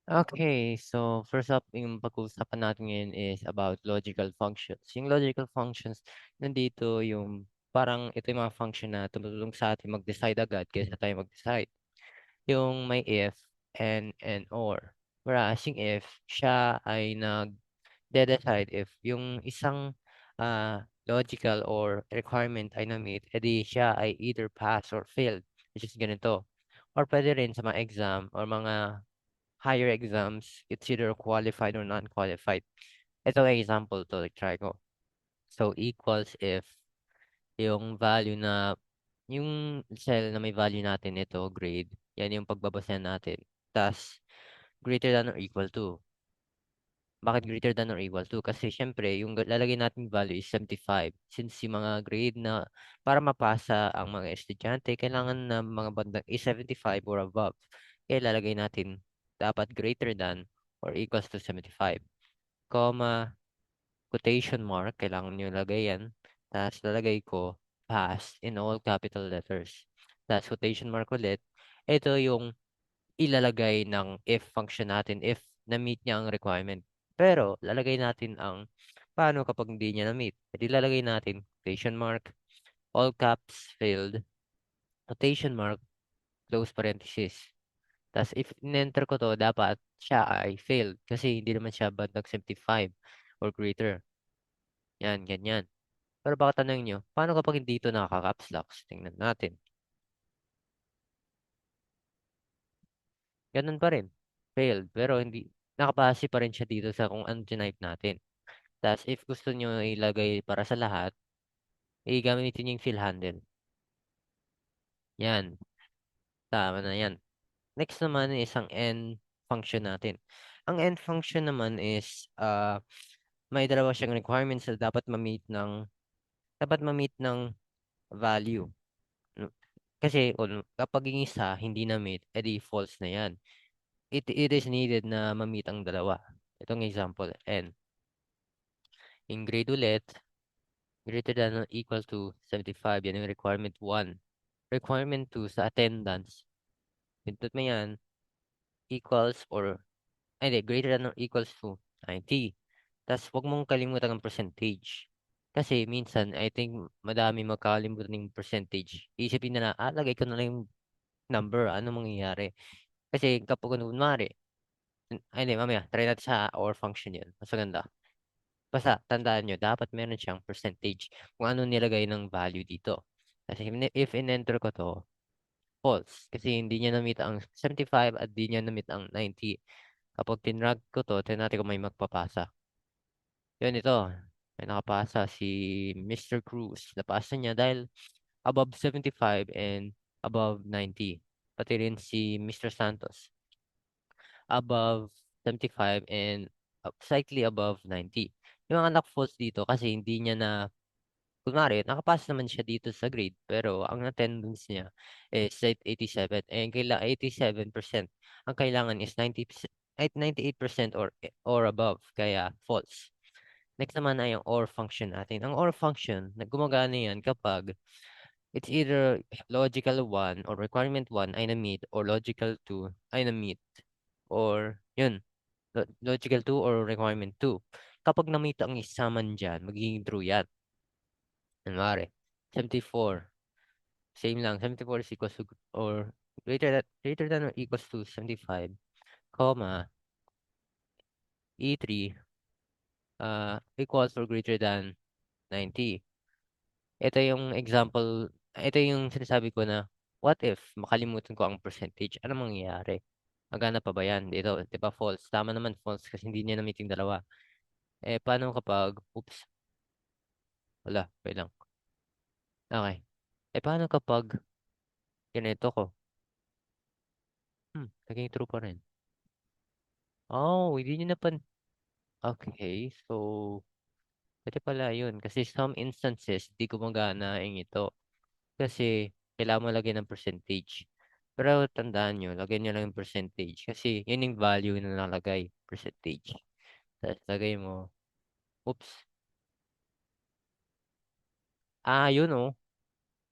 Okay, so first up, yung pag-uusapan natin ngayon is about logical functions. Yung logical functions, nandito yung parang ito yung mga function na tumutulong sa atin mag-decide agad kaysa tayo mag-decide. Yung may if and or. Whereas yung if, siya ay nag-decide if yung isang logical or requirement ay na-meet, edi siya ay either pass or failed, which is ganito. Or pwede rin sa mga exam or mga higher exams, it's either qualified or non-qualified. Ito ang example to, like, try ko. So, equals if yung value na, yung cell na may value natin, ito, grade, yan yung pagbabasehan natin. Tas, greater than or equal to. Bakit greater than or equal to? Kasi syempre, yung lalagay natin value is 75. Since yung mga grade na para mapasa ang mga estudyante, kailangan na mga bandang is 75 or above. Kaya lalagay natin dapat greater than or equals to 75. Comma, quotation mark, kailangan nyo lagay yan. Tapos lalagay ko pass in all capital letters. Tapos quotation mark ulit. Ito yung ilalagay ng if function natin if na-meet niya ang requirement. Pero lalagay natin ang paano kapag hindi niya na-meet. Jadi lalagay natin quotation mark, all caps, failed, quotation mark, close parenthesis. Tapos if in-enter ko to, dapat siya ay failed kasi hindi naman siya bad nag-75 or greater. Yan, ganyan. Pero baka tanongin nyo, paano kapag hindi ito nakaka-caps lock? Tingnan natin. Ganun pa rin. Failed. Pero hindi, nakabase pa rin siya dito sa kung ano type natin. Tapos if gusto nyo ilagay para sa lahat, gamitin nyo yung fill handle. Yan. Tama na yan. Next naman is ang end function natin. Ang end function naman is may dalawa siyang requirements na dapat ma-meet ng value. No? Kasi kapag yung isa hindi na-meet, edi false na yan. It is needed na ma-meet ang dalawa. Itong example, n. In grade ulit, greater than or equal to 75. Yan yung requirement 1. Requirement 2 sa attendance. Pindot mo yan, equals or, ay hindi, greater than or equals to 90. Tapos huwag mong kalimutan ang percentage. Kasi minsan, I think madami magkakalimutan ng percentage. Isipin na lagay ko na lang yung number, ano mangyayari. Kasi kapag kunwari, ay hindi, mamaya, try natin sa or function yun. Mas maganda. Basta, tandaan nyo, dapat meron siyang percentage kung ano nilagay ng value dito. Kasi if in-enter ko to, false. Kasi hindi niya na-meet ang 75 at di niya na-meet ang 90. Kapag tinrag ko to, tingnan natin kung may magpapasa. Yun ito. May nakapasa si Mr. Cruz. Napasa niya dahil above 75 and above 90. Pati rin si Mr. Santos. Above 75 and slightly above 90. Yung mga false dito kasi hindi niya na kunwari, nakapasa naman siya dito sa grade, pero ang attendance niya is like 87, and 87%. Ang kailangan is 90%, ay 98% or above, kaya false. Next naman ay ang OR function natin. Ang OR function, gumagana yan kapag it's either logical 1 or requirement 1 ay na-meet or logical 2 ay na-meet or yun, logical 2 or requirement 2. Kapag na-meet ang isa man dyan, magiging true yan. Kunwari, 74. Same lang. 74 is equals to or greater than or equals to 75, comma, E3 equals or greater than 90. Ito yung example, ito yung sinasabi ko na what if makalimutan ko ang percentage? Ano mangyayari? Magana pa ba yan? Dito, di ba false? Tama naman false kasi hindi niya na-meeting dalawa. Paano kapag, oops, wala, wait lang. Okay. Paano kapag ganito ko? Naging true pa rin. Oh, hindi niyo na okay, so, pwede pala yun. Kasi some instances, di gumagana ang ito. Kasi, kailangan mo lagyan ng percentage. Pero tandaan nyo, lagyan nyo lang yung percentage. Kasi, yun yung value na nalagay, percentage. Tapos, lagay mo, oops. Yun oh.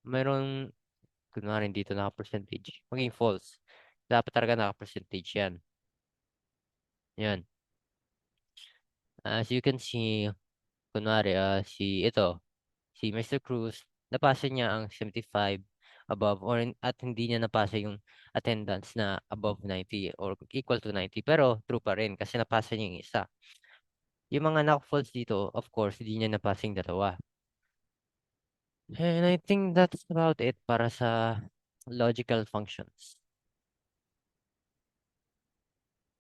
Mayroong, kunwari dito naka-percentage. Maging false. Dapat talaga naka-percentage yan. Yan. As you can see, kunwari, si Mr. Cruz, napasa niya ang 75 above at hindi niya napasa yung attendance na above 90 or equal to 90 pero true pa rin kasi napasa niya yung isa. Yung mga knock-falls dito, of course, hindi niya napasa yung dalawa. And I think that's about it para sa logical functions.